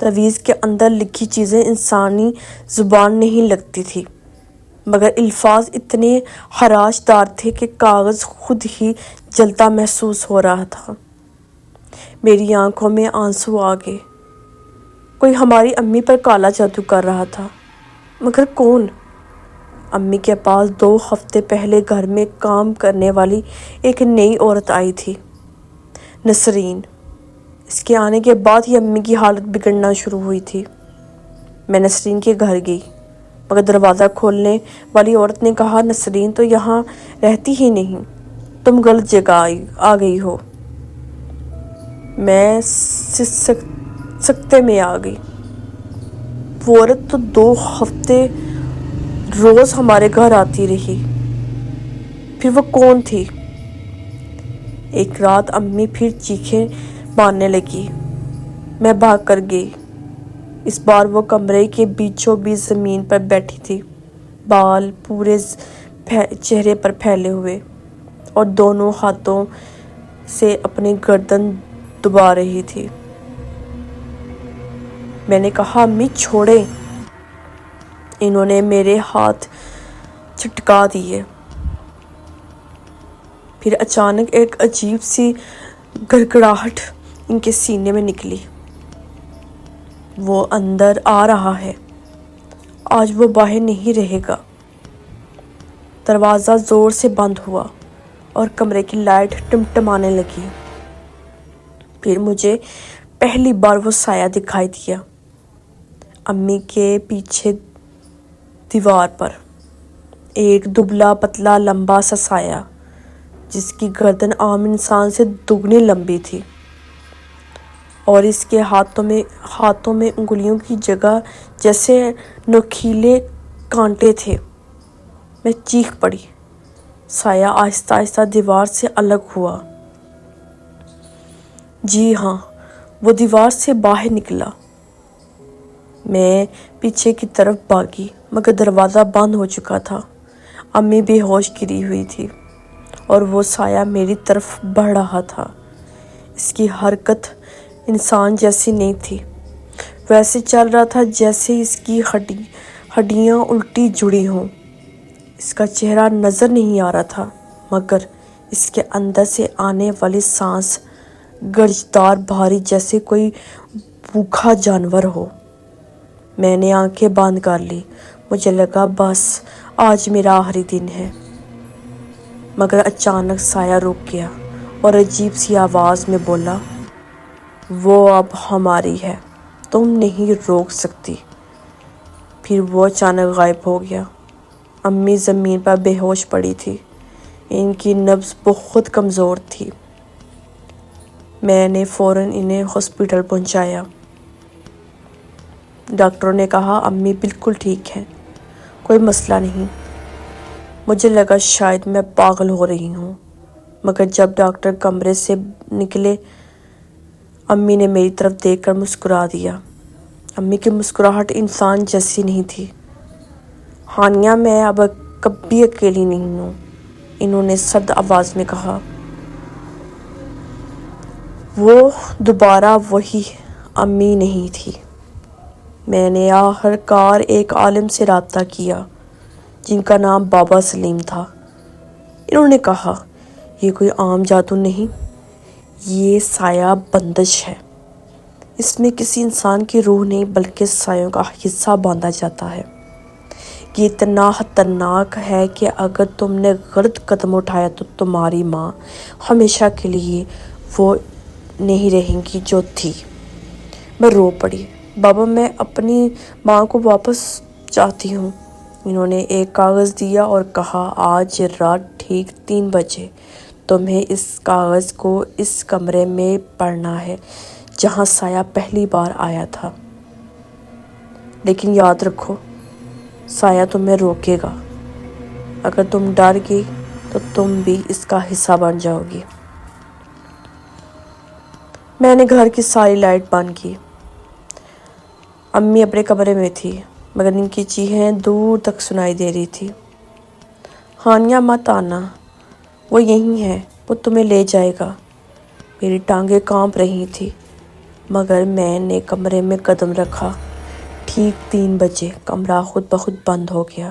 تعویذ کے اندر لکھی چیزیں انسانی زبان نہیں لگتی تھی، مگر الفاظ اتنے خراش دار تھے کہ کاغذ خود ہی جلتا محسوس ہو رہا تھا۔ میری آنکھوں میں آنسو آ گئے۔ کوئی ہماری امی پر کالا جادو کر رہا تھا، مگر کون؟ امی کے پاس 2 ہفتے پہلے گھر میں کام کرنے والی ایک نئی عورت آئی تھی، نسرین۔ اس کے آنے کے بعد ہی امی کی حالت بگڑنا شروع ہوئی تھی۔ میں نسرین کے گھر گئی، مگر دروازہ کھولنے والی عورت نے کہا، نسرین تو یہاں رہتی ہی نہیں، تم غلط جگہ آ گئی ہو۔ میں سکتے میں آ گئی۔ وہ عورت تو 2 ہفتے روز ہمارے گھر آتی رہی، پھر وہ کون تھی؟ ایک رات امی پھر چیخیں مارنے لگی۔ میں بھاگ کر گئی۔ اس بار وہ کمرے کے بیچوں بیچ زمین پر بیٹھی تھی، بال پورے چہرے پر پھیلے ہوئے، اور دونوں ہاتھوں سے اپنی گردن دبا رہی تھی۔ میں نے کہا، امی چھوڑیں۔ انہوں نے میرے ہاتھ جھٹکا دیے۔ پھر اچانک ایک عجیب سی گڑگڑاہٹ ان کے سینے میں نکلی۔ وہ اندر آ رہا ہے، آج وہ باہر نہیں رہے گا۔ دروازہ زور سے بند ہوا اور کمرے کی لائٹ ٹمٹمانے لگی۔ پھر مجھے پہلی بار وہ سایہ دکھائی دیا، امی کے پیچھے دیوار پر، ایک دبلا پتلا لمبا سا سایہ جس کی گردن عام انسان سے دگنی لمبی تھی، اور اس کے ہاتھوں میں انگلیوں کی جگہ جیسے نوکیلے کانٹے تھے۔ میں چیخ پڑی۔ سایہ آہستہ آہستہ دیوار سے الگ ہوا۔ جی ہاں، وہ دیوار سے باہر نکلا۔ میں پیچھے کی طرف بھاگی، مگر دروازہ بند ہو چکا تھا۔ امی بے ہوش گری ہوئی تھی، اور وہ سایہ میری طرف بڑھ رہا تھا۔ اس کی حرکت انسان جیسی نہیں تھی، ویسے چل رہا تھا جیسے اس کی ہڈیاں الٹی جڑی ہوں۔ اس کا چہرہ نظر نہیں آ رہا تھا، مگر اس کے اندر سے آنے والی سانس گرجدار بھاری جیسے کوئی بھوکا جانور ہو۔ میں نے آنکھیں بند کر لی۔ مجھے لگا بس آج میرا آخری دن ہے، مگر اچانک سایہ رک گیا اور عجیب سی آواز میں بولا، وہ اب ہماری ہے، تم نہیں روک سکتی۔ پھر وہ اچانک غائب ہو گیا۔ امی زمین پر بے ہوش پڑی تھی، ان کی نبض بہت کمزور تھی۔ میں نے فوراً انہیں ہاسپٹل پہنچایا۔ ڈاکٹروں نے کہا، امی بالکل ٹھیک ہیں، کوئی مسئلہ نہیں۔ مجھے لگا شاید میں پاگل ہو رہی ہوں، مگر جب ڈاکٹر کمرے سے نکلے، امی نے میری طرف دیکھ کر مسکرا دیا۔ امی کی مسکراہٹ انسان جیسی نہیں تھی۔ ہانیہ، میں اب کبھی اکیلی نہیں ہوں، انہوں نے سرد آواز میں کہا۔ وہ دوبارہ وہی امی نہیں تھی۔ میں نے آخرکار ایک عالم سے رابطہ کیا جن کا نام بابا سلیم تھا۔ انہوں نے کہا، یہ کوئی عام جادو نہیں، یہ سایہ بندش ہے۔ اس میں کسی انسان کی روح نہیں بلکہ سایوں کا حصہ باندھا جاتا ہے۔ یہ اتنا خطرناک ہے کہ اگر تم نے غلط قدم اٹھایا تو تمہاری ماں ہمیشہ کے لیے وہ نہیں رہیں گی جو تھی۔ میں رو پڑی۔ بابا، میں اپنی ماں کو واپس چاہتی ہوں۔ انہوں نے ایک کاغذ دیا اور کہا، آج رات ٹھیک 3 بجے تمہیں اس کاغذ کو اس کمرے میں پڑھنا ہے جہاں سایہ پہلی بار آیا تھا۔ لیکن یاد رکھو، سایہ تمہیں روکے گا۔ اگر تم ڈر گئی تو تم بھی اس کا حصہ بن جاؤ گی۔ میں نے گھر کی ساری لائٹ بند کی۔ امی اپنے کمرے میں تھی، مگر ان کی چیخیں دور تک سنائی دے رہی تھی۔ ہانیہ، مت آنا، وہ یہیں ہے، وہ تمہیں لے جائے گا۔ میری ٹانگیں کانپ رہی تھی۔ مگر میں نے کمرے میں قدم رکھا۔ ٹھیک 3 بجے کمرہ خود بخود بند ہو گیا۔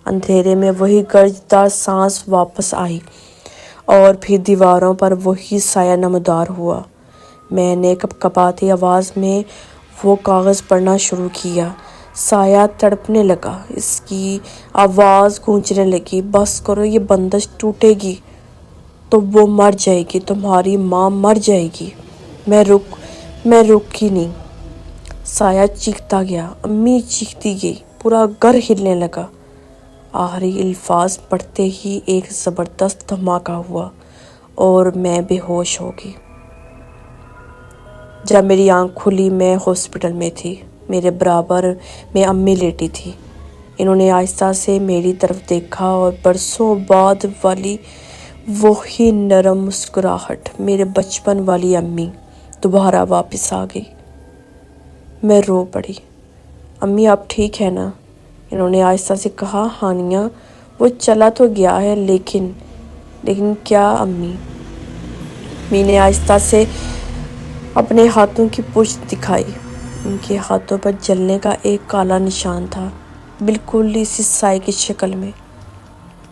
اندھیرے میں وہی گرجدار سانس واپس آئی اور پھر دیواروں پر وہی سایہ نمودار ہوا۔ میں نے کپکپاتی آواز میں وہ کاغذ پڑھنا شروع کیا۔ سایہ تڑپنے لگا، اس کی آواز گونجنے لگی، بس کرو، یہ بندش ٹوٹے گی تو وہ مر جائے گی، تمہاری ماں مر جائے گی۔ میں رکی نہیں۔ سایہ چیختا گیا، امی چیختی گئی، پورا گھر ہلنے لگا۔ آخری الفاظ پڑھتے ہی ایک زبردست دھماکہ ہوا اور میں بے ہوش ہو گئی۔ جب میری آنکھ کھلی میں ہاسپٹل میں تھی۔ میرے برابر میں امی لیٹی تھی۔ انہوں نے آہستہ سے میری طرف دیکھا اور برسوں بعد والی وہی نرم مسکراہٹ، میرے بچپن والی امی دوبارہ واپس آ گئی۔ میں رو پڑی۔ امی آپ ٹھیک ہے نا؟ انہوں نے آہستہ سے کہا، ہانیہ وہ چلا تو گیا ہے لیکن کیا امی؟ امی نے آہستہ سے اپنے ہاتھوں کی پشت دکھائی۔ ان کے ہاتھوں پر جلنے کا ایک کالا نشان تھا، بالکل اسی سائے کی شکل میں۔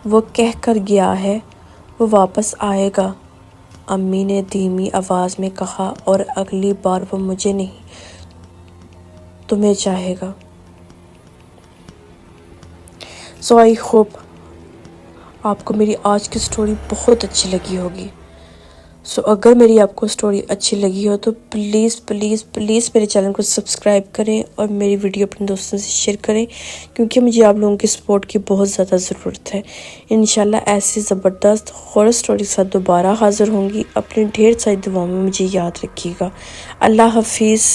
وہ کہہ کر گیا ہے، وہ واپس آئے گا، امی نے دھیمی آواز میں کہا، اور اگلی بار وہ مجھے نہیں تمہیں چاہے گا۔ سو آئی ہوپ آپ کو میری آج کی سٹوری بہت اچھی لگی ہوگی۔ سو اگر میری آپ کو سٹوری اچھی لگی ہو تو پلیز پلیز پلیز میرے چینل کو سبسکرائب کریں اور میری ویڈیو اپنے دوستوں سے شیئر کریں، کیونکہ مجھے آپ لوگوں کی سپورٹ کی بہت زیادہ ضرورت ہے۔ انشاءاللہ ایسی زبردست ہارر سٹوری کے ساتھ دوبارہ حاضر ہوں گی۔ اپنی ڈھیر ساری دعاؤں میں مجھے یاد رکھیے گا۔ اللہ حافظ۔